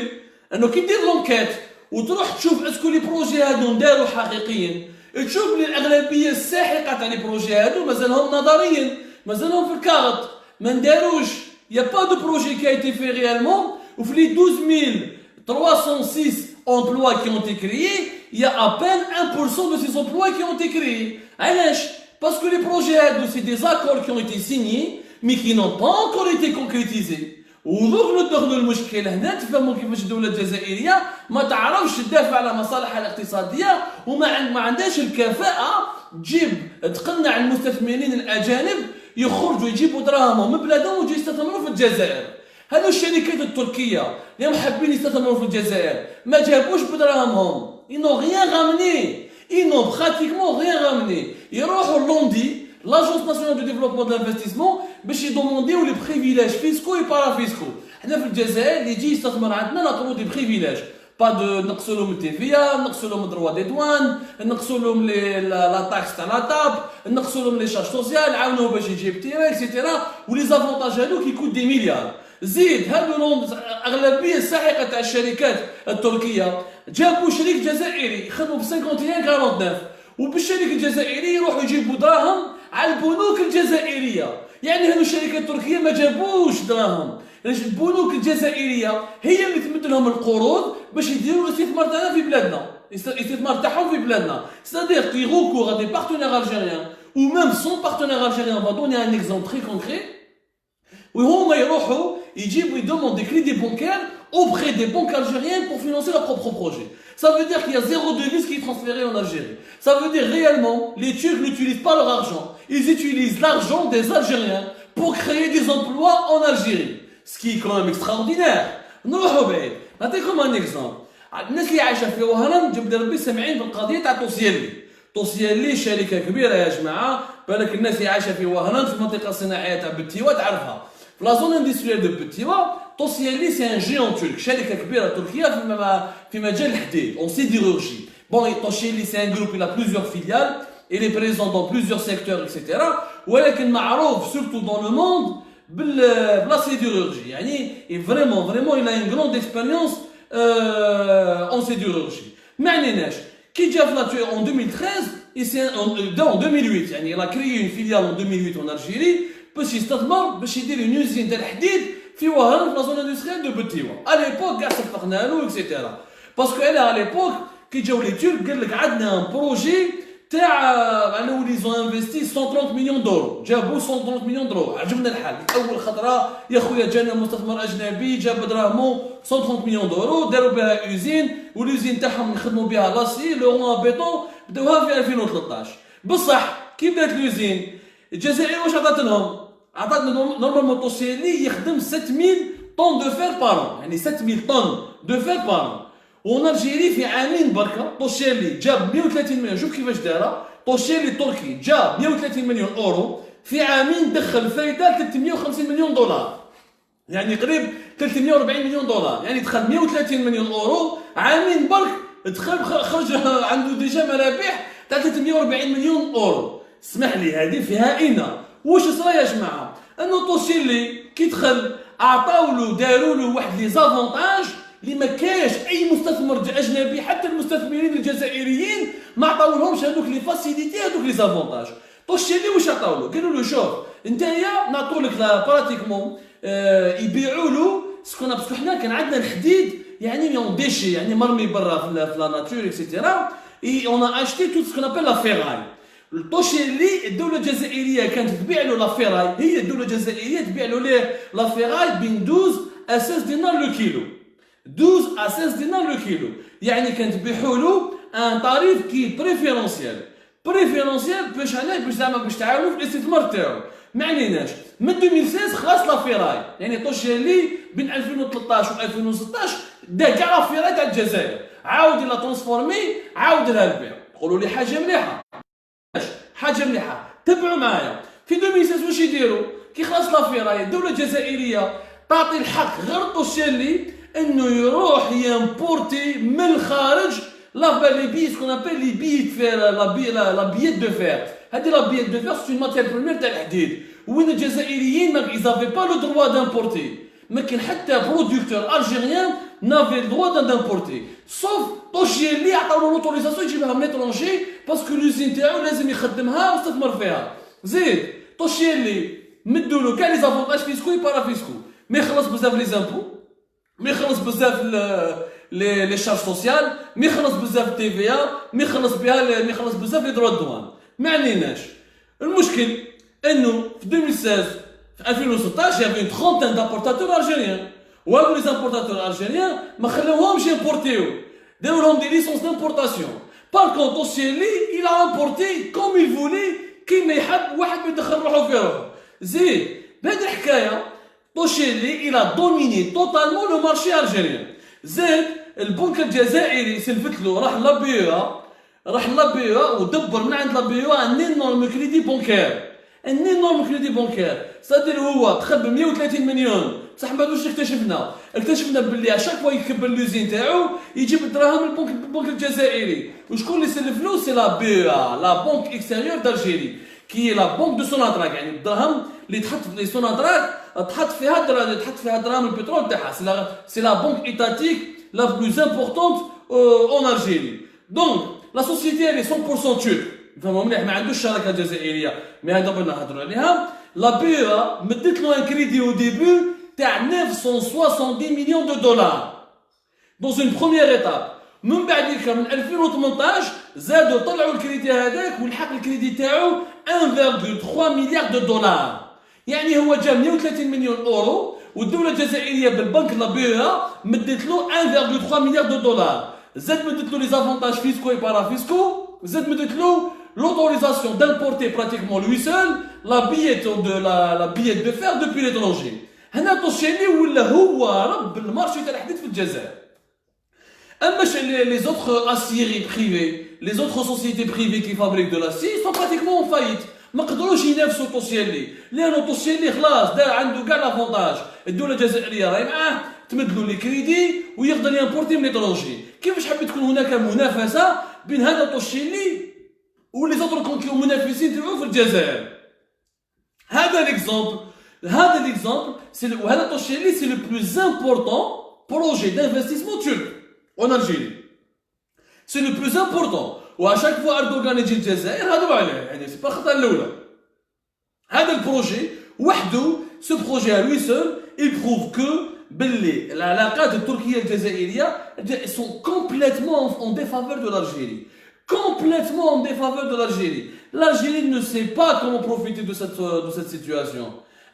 انه كي دير لونكيت وتروح تشوف اسكو لي بروجي هادو داروا حقيقيا تشوف بلي الاغلبيه الساحقه تاع لي بروجي هادو مازالهم نظريا مازالهم في الكارط ما نداروش يا با دو بروجي كي ايتي في ريالمون وفي لي 12306 emplois qui ont été créés il y a à peine 1% de ces emplois qui ont été créés. علاش؟ parce que les projets هادو c'est des accords qui ont été signés mais qui n'ont pas encore été concrétisés. ودوك ندخلوا المشكل هنا تفهموا كيفاش الدوله الجزائريه ما تعرفش تدافع على مصالحها الاقتصاديه وما عندهاش الكفاءه تجيب تقنع المستثمرين الاجانب يخرجوا يجيبوا دراهمهم من بلادهم ويجوا يستثمروا في الجزائر. هذو الشركات التركيه اللي حابين يستثمروا في الجزائر ما جابوش بدراهمهم. ils n'ont rien ramené. ils n'ont pratiquement rien ramené. يروحوا لوندي l'agence nationale du développement de l'investissement باش يدومونديو لي بريفيليج فيسكو اي بارافيسكو. حنا في الجزائر اللي يجي يستثمر عندنا نعطيو دي بريفيليج با دو نقصوا لهم التيفيا نقصوا لهم دروا دي دوان نقصوا لهم لا تاكس تاع لا تاب نقصوا لهم لي شارج سوسيال نعاونوه باش يجيب تيرا اكسيتيرا ولي زافونتاج هادو كيكون دي مليار. زيد هادو اغلبيه الساحقه تاع الشركات التركيه جابوا شريك جزائري خدموا ب 51 49 وبالشريك الجزائري يروحوا يجيبوا دراهم على البنوك الجزائريه. هذو الشركات التركيه ما جابوش دراهم. البنوك الجزائريه هي اللي تمد لهم القروض باش يديروا الاستثمار تاعنا في بلادنا الاستثمار تاعهم في بلادنا. c'est-à-dire qu'ils recourent à des partenaires algériens ou même son partenaire algérien. On va donner un exemple très concret. وهما يروحوا يجيبوا يدوموند des crédits bancaires auprès des banques algériennes pour financer leurs propres projets. Ça veut dire qu'il y a zéro devise qui est transférée en Algérie. Ça veut dire réellement, les Turcs n'utilisent pas leur argent. Ils utilisent l'argent des Algériens pour créer des emplois en Algérie. Ce qui est quand même extraordinaire. نروحوا بعيد. نعطيكم un exemple. الناس اللي عايشه في وهران جبد ربي سامعين بالقضيه تاع توسيالي. توسيالي شركه كبيره يا جماعه. بالك الناس اللي عايشه في وهران في المنطقه الصناعيه تاع بتيوا تعرفها. في لا زون اندستريال دو بتيوا توسيالي سي ان جيون ترك شركه كبيره تركيه في مجال الحديد اون سيديرورجي. بون توسيالي سي ان جروب il a plusieurs filiales il est présent dans plusieurs secteurs etc. ولكن معروف surtout dans le monde بلا سيديرورجي et vraiment il a une grande expérience en sidérurgie. ما عنيناش كي جا في en 2013 et c'est en 2008 il a créé une filiale en 2008 en Algérie باش يستثمر باش يدير اون يوزين تاع الحديد في وهران في لا زون اندستريال دو بتيوا. على ليبوك كاع صفقنا له اكسيتيرا باسكو انا على ليبوك كي جاو لي تورك قال لك عندنا ان بروجي تاع ولي ils ont investi 130 مليون دورو، جابوا 130 مليون دورو. عجبنا الحال اول خطره يا خويا، جانا مستثمر اجنبي جاب دراهمو 130 مليون دورو، داروا بها اوزين، والوزين تاعهم يخدموا بها لاسي لو بيطون، بداوها في 2013. بصح كي بدات الوزين الجزائر واش عطاتهم؟ عطاتنا نورمالمون طوسيلي يخدم 7000 طن دو فير بارون، يعني 7000 طن دو فير بارون. وان الجيري في عامين بركه طوشيلي جاب 130 مليون. شوف كيفاش دارها طوشيلي التركي، جاب 130 مليون اورو في عامين، دخل فايده 350 مليون دولار، يعني قريب 340 مليون دولار، يعني دخل 130 مليون اورو عامين برك، دخل خرج عنده ديجا مرابح تاع 340 مليون اورو. اسمح لي هذه فيها إنا. واش صرا يا جماعه؟ انه طوشيلي كي دخل عطاولو داروا له واحد لي زافونتاج اللي ما كاش اي مستثمر اجنبي، حتى المستثمرين الجزائريين ما عطاولهمش هذوك لي فاسيليتي، هذوك لي زافونتاج. طوشيلي واش عطاولو؟ قالوا له شوف نتايا نعطولك براتيكمون يبيعوا له سكون، باسكو حنا كان عندنا الحديد يعني اون ديشي، يعني مرمي برا في لا ناتور اكسيتيرا، اي اون اشتي تو سكون ابل لا فيراي. الطوشيلي الدوله الجزائريه كانت تبيع له لا فيراي، هي الدوله الجزائريه تبيع له ليه لا فيراي بين 12 à 16 دينار لو كيلو، 12 à 16 دينار لو كيلو، يعني كانت تبيعوا له ان طريف كي بريفيرونسيال باش علاش؟ باش زعما باش تعاونوا في الاستثمار تاعو. ما عليناش من 2016 خلاص لا فيراي، يعني طوشيلي بين 2013 و 2016 دا كاع لا فيراي تاع الجزائر، عاود لا ترانسفورمي، عاود لها البيع. تقولوا لي حاجه مليحه، حاجه مليحه، تبعوا معايا. في 2016 واش يديروا؟ كي خلاص لا فيراي الدوله الجزائريه تعطي الحق غير طوشيلي انه يروح يمبورتي من الخارج لي بي سكون ابل لي بي فير، لا بييت دو فير. هذه لا بييت دو فير سي ماتير بريمير تاع الحديد، وين الجزائريين ما ايزافي با لو دروا دامبورتي، ما كان حتى برودكتور الجيريان نافي دروا دامبورتي، سوف طوشيلي عطاو لوتوريزاسيون يجيبها من لترونجي باسكو لوزين تاعو لازم يخدمها ويستثمر فيها. زيد طوشيلي مدوا له كاع لي زافونتاج فيسكو بارا فيسكو، ما يخلص بزاف لي زامبو، ما يخلص بزاف لي شارج سوسيال، ما يخلص بزاف تي في ا، ما يخلص بزاف لي دروا دوان. ما عليناش. المشكل انه في 2016 في 2016 يافي اون ترونتين دامبورتاتور الجيريان، وهادو لي زامبورتاتور الجيريان ما خلاوهمش يمبورتيو، داروا لهم دي ليسونس دامبورتاسيون. بار كونت طوشيلي il a importé comme il voulait، كيما يحب، واحد ما يدخل روحو في روحو. زيد بهذه الحكايه طوشيلي il a dominé totalement le marché algérien. زيد البنك الجزائري سلفت له، راح لابيها ودبر من عند لابيها ان انورم كريدي بونكير، ان انورم كريدي بونكير. صدر هو دخل ب 130 مليون. بصح ما واش اكتشفنا باللي اشاك فوا يكبر لوزين تاعو يجيب الدراهم البنك الجزائري. وشكون اللي سلف له؟ سي لا بي ا، لا بنك اكستيريور دالجيري، كي لا بنك دو سوناتراك، يعني الدرهم اللي تحط في لي سوناتراك تحط فيها دراهم البترول تاعها. سي لا بنك ايتاتيك لا بلوز امبورطونت اون الجيري. دونك لا سوسيتي اللي 100% تشيك، فهموا مليح، ما عندوش شركه جزائريه، مي هذا بغينا نهضروا عليها. لا بي ا مدت له ان كريدي او ديبي تاع 970 مليون دو دولار دون اون بروميير ايتاب. من بعد من 2018 زادوا طلعوا الكريدي هذاك، والحق الكريدي تاعو 1.3 مليار دو دولار، يعني هو جا 130 مليون اورو، والدوله الجزائريه بالبنك لا بي ا مدت له 1.3 مليار دو دولار. زاد مدت له لي زافونتاج فيسكو اي بارا فيسكو، زاد مدت له l'autorisation d'importer pratiquement lui seul la billette de fer depuis l'étranger. هنا طوشيلي ولا هو رب المارشي تاع الحديد في الجزائر. اما les autres aciéries privées، les autres sociétés privées qui fabriquent de l'acier sont pratiquement en faillite. ما قدروش ينافسوا طوشيلي، لانه طوشيلي خلاص دار عنده كاع لافونتاج. الدوله الجزائريه راهي معاه تمد له لي كريدي ويقدر يمبورتي من لترونجي. كيفاش حبيت تكون هناك منافسه بين هذا طوشيلي ولي زوتر كونكيون منافسين تاعو في الجزائر؟ هذا ليكزومبل وهذا طوشيلي سي لو بلوز امبورطون بروجي دانفستيسمون ترك اون الجيري، سي لو بلوز امبورطون. واشاك فوا اردوغان يجي الجزائر هضروا عليه، يعني سي با الخطره الاولى. هذا البروجي وحده، سو بروجي ا لوي سول يبروف كو باللي العلاقات التركيه الجزائريه سون كومبليتمون اون ديفافور دو الجيري. complètement en défaveur de l'Algérie. L'Algérie ne sait pas comment profiter de cette situation.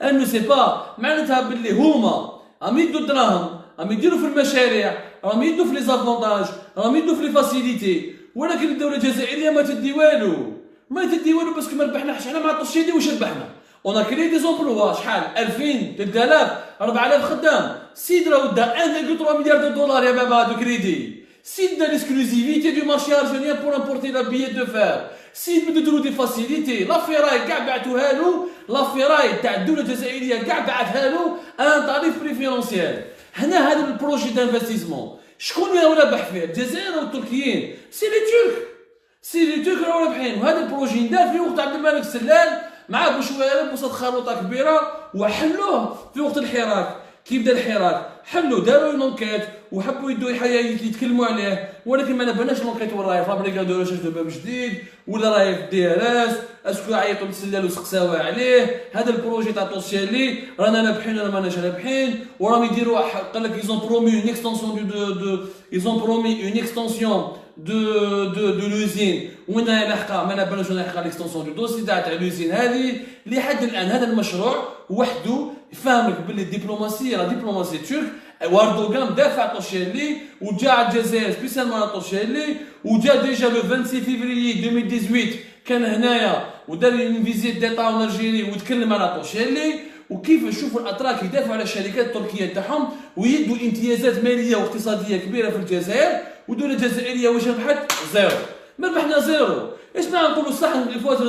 Elle ne sait pas. معناتها باللي هما راهم يدوا الدراهم، راهم يديروا في المشاريع، راهم يدوا في لي زافونتاج، راهم يدوا في لي فاسيليتي، ولكن الدولة الجزائرية ما تدي والو. ما تدي والو باسكو ما ربحناش. حنا مع الطشيدي واش ربحنا؟ اون ا كريي دي زومبلوا شحال؟ 2000 3000 4000 خدام. سيد راه دا 1,3 مليار دولار يا بابا دو كريدي. سيد دا ليسكلوزيفيتي دو مارشي ارجينيان بور امبورتي لا بييت دو فار. سيد بدو يديروا دي فاسيليتي. لافيراي كاع بعتوها له، لافيراي تاع الدوله الجزائريه كاع بعثها له ان طريف بريفيرونسيال. هنا هذا البروجي دانفستيسمون شكون اللي رابح فيه؟ الجزائر والتركيين. سي لي ترك، سي لي ترك راهو رابحين. وهذا البروجي ندار في وقت عبد الملك السلال مع بوشوالب وسط خلوطه كبيره وحلوه في وقت الحراك. كي بدا الحراك حلوا داروا لونكيت وحبوا يدوا يتكلموا عليه، ولكن ما نباناش لونكيت وين راهي فابريكا دو ريشيرش دو باب جديد ولا راهي في دي ار اس. اسكو عيطوا للسلال وسقساوها عليه. هذا البروجي تاع توسيالي رانا رابحين ولا ماناش رابحين. وراهم يديروا قال لك ils ont promis une extension ils ont promis une extension de l'usine. وين لاحقه؟ ما نبانوش لاحقه ليكستونسيون دو دوسي تاع لوزين هذه لحد الان. هذا المشروع وحده يفهمك باللي الدبلوماسيه لا دبلوماسيه ترك. واردوغان دافع طوشيلي وجا الجزائر سبيسيالمون طوشيلي، وجا ديجا لو 26 فيفري 2018 كان هنايا ودار اون فيزيت ديتا اون الجيري وتكلم على طوشيلي. وكيف نشوفوا الاتراك يدافعوا على الشركات التركيه تاعهم ويدوا امتيازات ماليه واقتصاديه كبيره في الجزائر، والدوله الجزائريه واش ربحت؟ زيرو. ما ربحنا زيرو. ايش نقولوا صح الفوت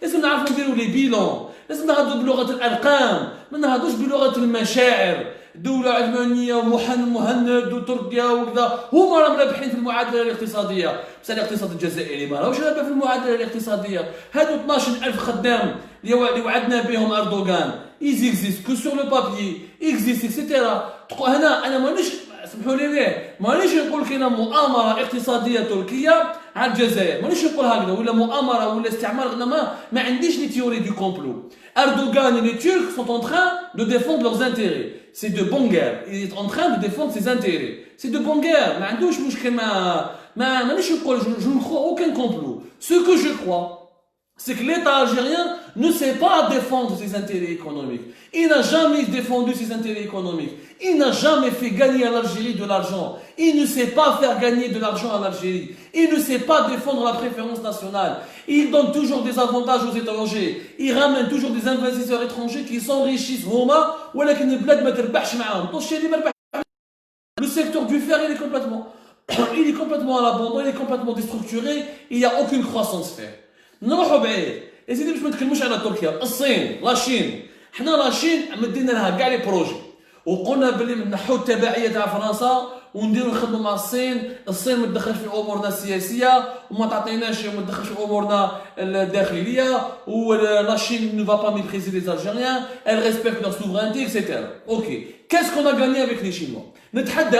لازم نعرفوا نديروا لي بيلون، لازم نهضروا بلغه الارقام، ما نهضروش بلغه المشاعر. دولة علمانية ومهند وتركيا وكذا هما راهم رابحين في المعادلة الاقتصادية، بصح الاقتصاد الجزائري ما راهوش رابح في المعادلة الاقتصادية. هادو 12000 خدام اللي وعدنا بهم أردوغان إيزيكزيست كو سور لو بابيي إكزيست إكسيتيرا. هنا أنا مانيش سمحوا لي مانيش نقول كاينة مؤامرة اقتصادية تركية على الجزائر، مانيش نقول هكذا ولا مؤامرة ولا استعمار. ما عنديش لي تيوري دو كومبلو. Erdogan et les Turcs sont en train de défendre leurs intérêts. C'est de bonne guerre. Il est en train de défendre ses intérêts. C'est de bonne guerre. Je ne crois aucun complot. Ce que je crois, c'est que l'État algérien ne sait pas défendre ses intérêts économiques. Il n'a jamais défendu ses intérêts économiques. Il n'a jamais fait gagner à l'Algérie de l'argent. Il ne sait pas faire gagner de l'argent à l'Algérie. Il ne sait pas défendre la préférence nationale. Il donne toujours des avantages aux étrangers. Il ramène toujours des investisseurs étrangers qui s'enrichissent. Le secteur du fer, il est complètement à l'abandon, il est complètement déstructuré. Il n'y a aucune croissance fer. نروحوا بعيد يا سيدي باش ما نتكلموش على تركيا. الصين لاشين، حنا لاشين مدينا لها كاع لي بروجي وقلنا بلي نحو التبعيه تاع فرنسا ونديروا نخدموا مع الصين. الصين ما تدخلش في امورنا السياسيه وما تعطيناش ما تدخلش في امورنا الداخليه. ولاشين ne va pas mépriser les Algériens, elle respecte leur souveraineté etc. اوكي qu'est-ce qu'on a gagné avec les Chinois؟ نتحدى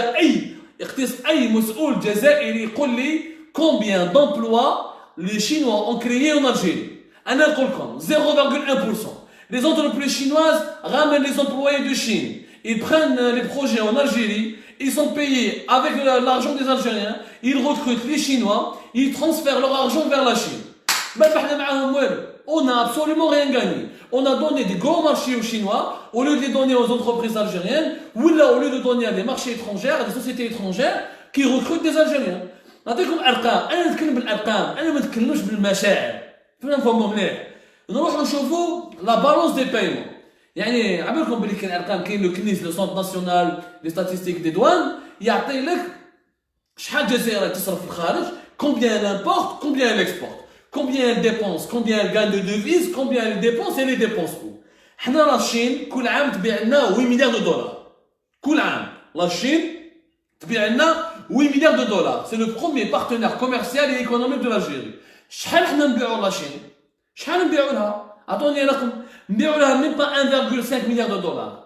اي مسؤول جزائري يقول لي combien d'emplois les Chinois ont créé en Algérie. Un alcoolcom, 0,1%. Les entreprises chinoises ramènent les employés de Chine. Ils prennent les projets en Algérie. Ils sont payés avec l'argent des Algériens. Ils recrutent les Chinois. Ils transfèrent leur argent vers la Chine. On n'a absolument rien gagné. On a donné des gros marchés aux Chinois au lieu de les donner aux entreprises algériennes ou là au lieu de donner à des marchés étrangers, à des sociétés étrangères qui recrutent des Algériens. نعطيكم ارقام. انا نتكلم بالارقام، انا ما نتكلمش بالمشاعر. فين نفهموا مليح. نروحوا نشوفوا لا بالونس دي بايمون. يعني عبالكم بلي كاين ارقام، كاين لو كنيس لو سونتر ناسيونال دي ستاتيستيك دي دوان يعطي لك شحال الجزائر تصرف في الخارج، combien elle importe, combien elle exporte, combien elle dépense, combien elle gagne de devises, combien elle dépense et les dépense où. حنا لا الصين كل عام تبيع لنا 8 مليار دولار. كل عام لا الصين تبيع لنا 8 milliards de dollars. C'est le premier partenaire commercial et économique de l'Algérie. شحال حنا نبيعوا لاشين؟ شحال نبيعوا لها؟ اعطوني رقم. نبيعوا لها ميم با 1,5 مليار دو دولار.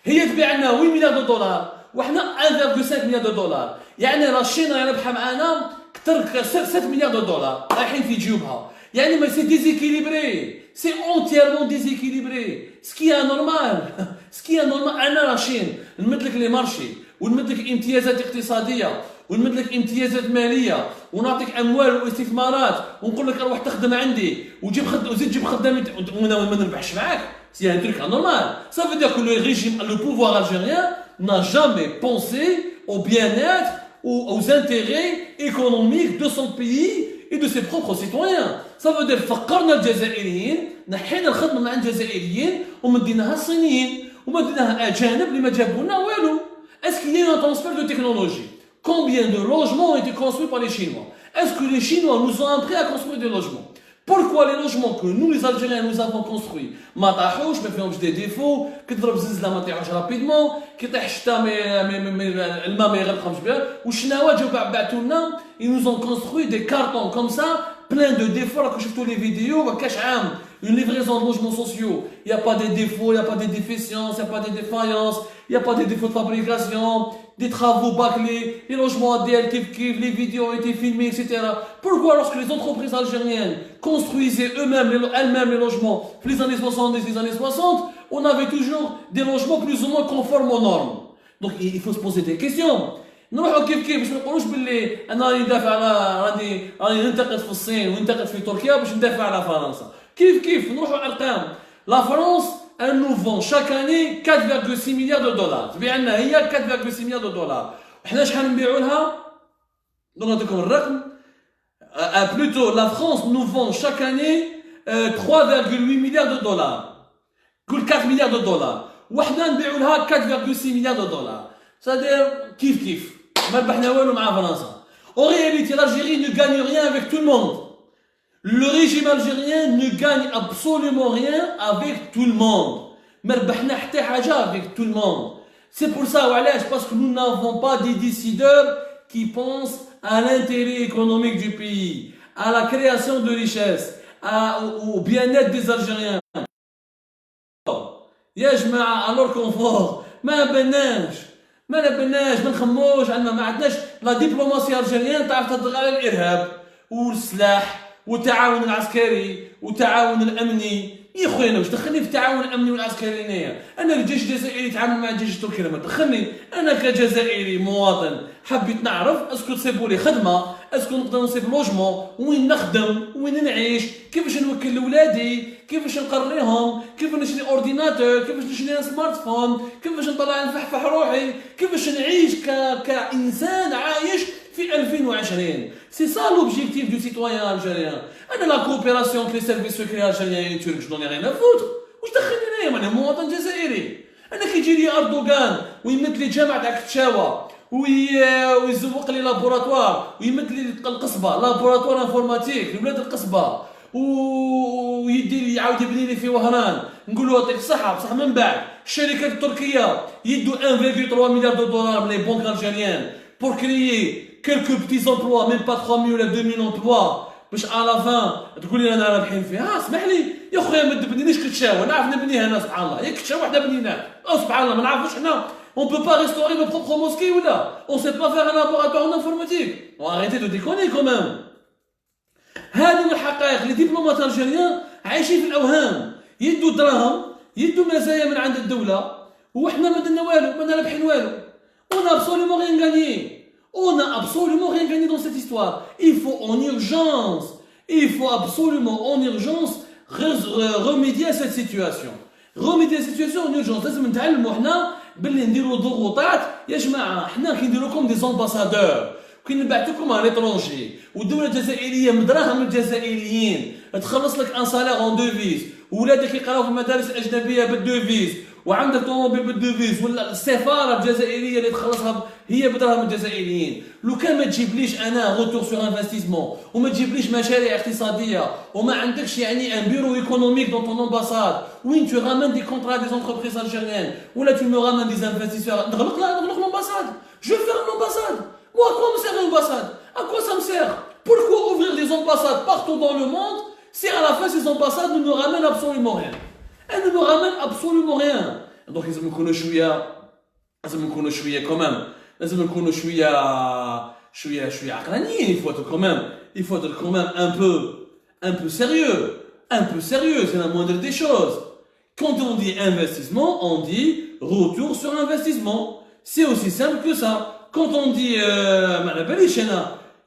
هي تبيع لنا 8 مليار دو دولار وحنا 1,5 مليار دو دولار. يعني لاشين راهي رابحه معانا كثر 7 مليار دو دولار رايحين في جيوبها. يعني ما سي ديزيكيليبري. سي اونتيرمون ديزيكيليبري. سكي انورمال. سكي انورمال. انا لاشين نمد لك لي مارشي ونمد لك امتيازات اقتصاديه ونمد لك امتيازات ماليه ونعطيك اموال واستثمارات ونقول لك روح تخدم عندي وزيد تجيب خدام وانا ما نربحش معاك. C'est un truc anormal. Ça veut dire que le régime, le pouvoir algérien n'a jamais pensé au bien-être ou aux intérêts économiques de son pays et de ses propres citoyens. Ça veut dire فقرنا الجزائريين، نحينا الخدمه من عند الجزائريين ومديناها الصينيين ومديناها اجانب اللي ما جابوا لنا والو. Est-ce qu'il y a eu un transfert de technologie? Combien de logements ont été construits par les Chinois? Est-ce que les Chinois nous ont appris à construire des logements? Pourquoi les logements que nous les Algériens nous avons construits ما طاحوش ما فيهمش دي ديفو، كتضرب زلزله ما طيحوش رابيدمون، كيطيح الشتا الماء ما يغرقهمش بها، وشناوا جاو بعثوا لنا ils nous ont construit des cartons comme ça plein de défauts. راكم شفتوا لي فيديو ما كاش عام une livraison de logements sociaux, il y a pas des défauts, il y a pas des déficiences, il y a pas des défaillances, il y a pas des défauts de fabrication, des travaux bâclés, les logements ADL kif, les vidéos ont été filmées, etc. Pourquoi lorsque les entreprises algériennes construisaient elles-mêmes les logements les années 70 les années 60, on avait toujours des logements plus ou moins conformes aux normes. Donc il faut se poser des questions. نروحوا كيف باش ما نقولوش باللي انا راني ندافع على راني ننتقد في الصين وننتقد في تركيا باش ندافع على فرنسا. كيف نروحوا ارقام. لا فرنسا elle nous vend chaque année 4,6 milliards de dollars. تبيع لنا هي 4,6 milliards de dollars. وحنا شحال نبيعوا لها؟ نعطيكم الرقم. Plutôt la France nous vend chaque année 3,8 milliards de dollars. كل 4 milliards de dollars. وحنا نبيعوا لها 4,6 milliards de dollars. C'est-à-dire كيف ما ربحنا والو مع فرنسا. En réalité, l'Algérie ne gagne rien avec tout le monde. Le régime algérien ne gagne absolument rien avec tout le monde. ما ربحنا حتى حاجة avec tout le monde. C'est pour ça وعلاش parce que nous n'avons pas des décideurs qui pensent à l'intérêt économique du pays, à la création de richesses, au bien-être des Algériens. يا جماعة alors confort ما بناش ما نخموش عندنا ما عندناش لا دبلوماسية الجزائريين تعرف تضغط على الارهاب والسلاح والتعاون العسكري والتعاون الامني. يا خويا انا واش دخلني في التعاون الامني والعسكري هنايا؟ انا الجيش الجزائري يتعامل مع الجيش التركي لما دخلني انا كجزائري مواطن حبيت نعرف اسكو تصيبوا لي خدمه، اسكو نقدر نصيب لوجمون، وين نخدم، وين نعيش، كيفاش نوكل لولادي، كيفاش نقريهم، كيفاش نشري اورديناتور، كيفاش نشري سمارت فون، كيفاش نطلع نفحفح روحي، كيفاش نعيش كإنسان عايش في 2020. سي سا لوبجيكتيف دو سيتويان الجيريان. انا لا كوبيراسيون في لي سيرفيس سكري الجيريان الترك جو ني ريان افوتر. واش دخلني انايا؟ انا مواطن جزائري. انا كيجي لي اردوغان ويمد لي جامعه تاع كتشاوه ويزوق لي لابوراتوار ويمد لي القصبه لابوراتوار انفورماتيك لولاد القصبه ويدي لي يعاود يبني لي في وهران. نقول له يعطيك الصحه بصح من بعد الشركات التركيه يدوا 1,3 مليار دولار من لي بنك الجيريان pour créer quelques petits emplois, même pas 3,000 ou 2,000 emplois باش على فان تقول لي انا رابحين فيها. اسمح لي يا خويا ما تبنينيش كتشاوه، نعرف نبنيها انا سبحان الله. ياك كتشاوه حنا بنيناها سبحان الله. ما نعرفوش حنا on peut pas restaurer nos propres mosquées ou là on sait pas faire un laboratoire en informatique. On arrêtez de déconner quand même. هذه من الحقائق. لي دبلومات الجيريان عايشين في الاوهام، يدوا دراهم، يدوا مزايا من عند الدوله، وحنا ما درنا والو، ما رابحين والو. On n'a absolument rien gagné. On n'a absolument rien gagné dans cette histoire. Il faut absolument en urgence remédier à cette situation. Remédier à cette situation en urgence. لازم نتعلموا حنا باللي نديروا ضغوطات. يا جماعه حنا كي نديروكم دي زامباسادور، كي نبعثوكم على ليترونجي والدوله الجزائريه مدراهم الجزائريين تخلص لك ان سالير اون دوفيز، ولادك يقراو في المدارس الاجنبيه بالدوفيز، وعندك طوموبيل بالدوفيز، ولا السفاره الجزائريه اللي تخلصها هي بدراهم الجزائريين. لو كان ما تجيبليش انا روتور سور انفستيسمون وما تجيبليش مشاريع اقتصاديه وما عندكش يعني ان بيرو ايكونوميك دون طون امباساد وين تو رامين دي كونترا دي زونتربريز الجيريان ولا تو مو رامين دي انفستيسور، نغلق لامباساد. جو فيرم لامباساد. Moi, à quoi me sert une ambassade? À quoi ça me sert? Pourquoi ouvrir des ambassades partout dans le monde si à la fin ces ambassades ne nous ramènent absolument rien? Elles ne nous ramènent absolument rien. Donc لازم نكونوا شوية quand même. لازم نكونوا شوية عقلانيين. Il faut être quand même un peu sérieux. C'est la moindre des choses. Quand on dit investissement, on dit retour sur investissement. C'est aussi simple que ça. quand on dit,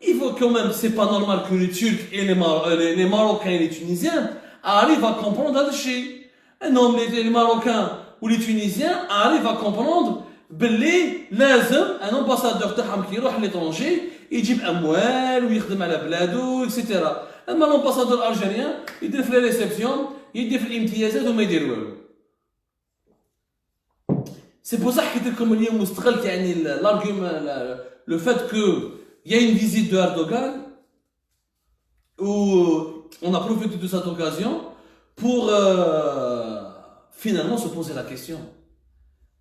il faut quand même, c'est pas normal que les Turcs et les Marocains et les Tunisiens arrivent à comprendre هادشي. Non, les Marocains ou les Tunisiens arrivent à comprendre باللي لازم un ambassadeur تاعهم كي يروح l'étranger يجيب اموال ويخدم على بلادو اكسيتيرا. اما l'ambassadeur algérien يدير في لي ريسبسيون يدير في الامتيازات وما يدير والو. C'est pour ça que comme اليوم مستغل يعني l'argument le fait que il y a une visite de Erdogan où on a profité de cette occasion pour finalement se poser la question.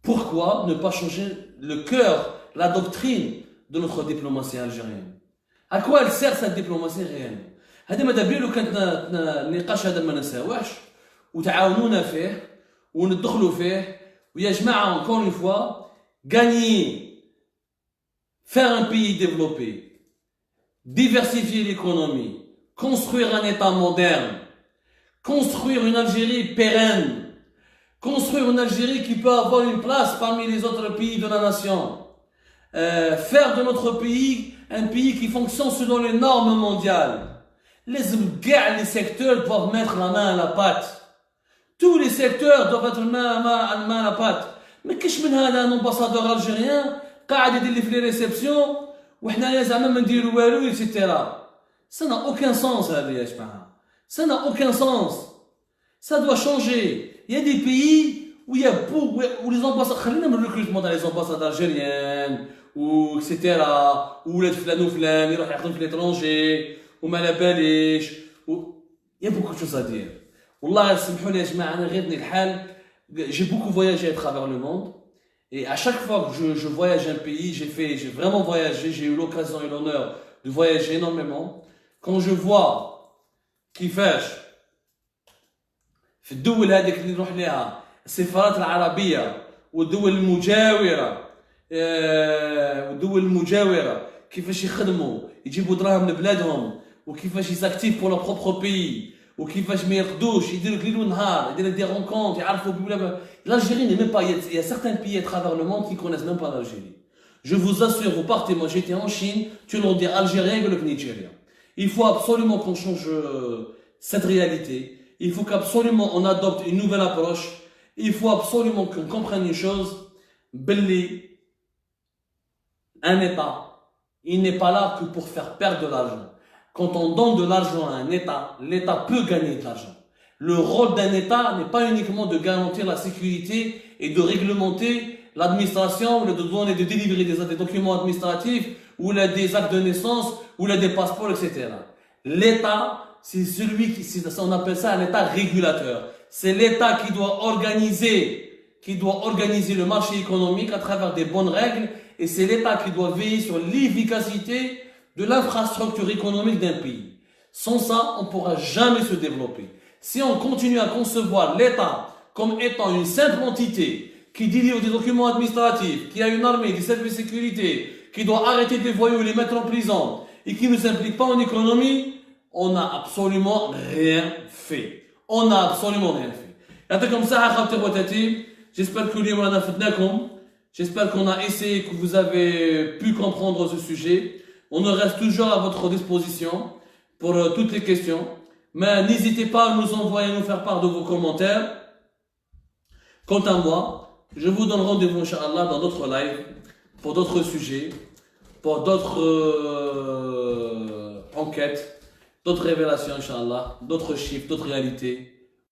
Pourquoi ne pas changer le cœur, la doctrine de notre diplomatie algérienne? À quoi elle sert cette diplomatie réelle? هذا ما دابا لو كانت النقاش هذا ما نساوهش وتعاونونا فيه وندخلوا فيه ويا جماعه encore une fois gagner, faire un pays développé, diversifier l'économie, construire un État moderne, construire une Algérie pérenne, construire une Algérie qui peut avoir une place parmi les autres pays de la nation, faire de notre pays un pays qui fonctionne selon les normes mondiales. Les secteurs doivent mettre la main à la pâte. Tous les secteurs doivent être main à la pâte. Mais qu'est-ce que c'est un ambassadeur algérien قاعد يدير لي في لي ريسبسيون وحنايا زعما ما نديرو والو اكسيتيرا. Ça n'a aucun sens هذه يا جماعه. Ça n'a aucun sens. Ça doit changer. Il y a des pays où il y a beaucoup où les ambassadeurs خلينا من recrutement dans les ambassades algériennes ou اكسيتيرا ولاد فلان وفلان يروح يخدم في l'étranger وما على باليش il y a beaucoup de choses à dire. والله سمحوا لي يا جماعه انا غيرني الحال. J'ai beaucoup voyagé à travers le monde. Et à chaque fois que je voyage un pays, j'ai vraiment voyagé, j'ai eu l'occasion et l'honneur de voyager énormément. Quand je vois كيفاش في الدول هذيك اللي نروح لها السفارات العربية والدول المجاورة كيفاش يخدموا يجيبوا دراهم لبلادهم وكيفاش يساكتيف pour leur propre pays وكيفاش ما يرقدوش يديروا ليل ونهار يديروا دي رونكونت يعرفوا l'Algérie n'est même pas il y a certains pays à travers le monde qui connaissent même pas l'Algérie. Je vous assure, vous partez, moi j'étais en Chine, tu leur dis algérien et le Nigeria. Il faut absolument qu'on change cette réalité. Il faut qu'absolument on adopte une nouvelle approche. Il faut absolument qu'on comprenne une chose. Belli, un État, il n'est pas là que pour faire perdre de l'argent. Quand on donne de l'argent à un État, l'État peut gagner de l'argent. Le rôle d'un État n'est pas uniquement de garantir la sécurité et de réglementer l'administration, ou de donner, de délivrer des documents administratifs, ou des actes de naissance, ou des passeports, etc. L'État, c'est celui qui, on appelle ça un État régulateur. C'est l'État qui doit organiser le marché économique à travers des bonnes règles, et c'est l'État qui doit veiller sur l'efficacité de l'infrastructure économique d'un pays. Sans ça, on ne pourra jamais se développer. Si on continue à concevoir l'État comme étant une simple entité qui délivre des documents administratifs, qui a une armée, des services de sécurité, qui doit arrêter des voyous, les mettre en prison et qui ne s'implique pas en économie, on n'a absolument rien fait. On n'a absolument rien fait. J'espère que j'espère qu'on a essayé, que vous avez pu comprendre ce sujet. On reste toujours à votre disposition pour toutes les questions. Mais n'hésitez pas à nous envoyer, nous faire part de vos commentaires. Quant à moi, je vous donne rendez-vous, Inch'Allah, dans d'autres lives, pour d'autres sujets, pour d'autres enquêtes, d'autres révélations, Inch'Allah, d'autres chiffres, d'autres réalités.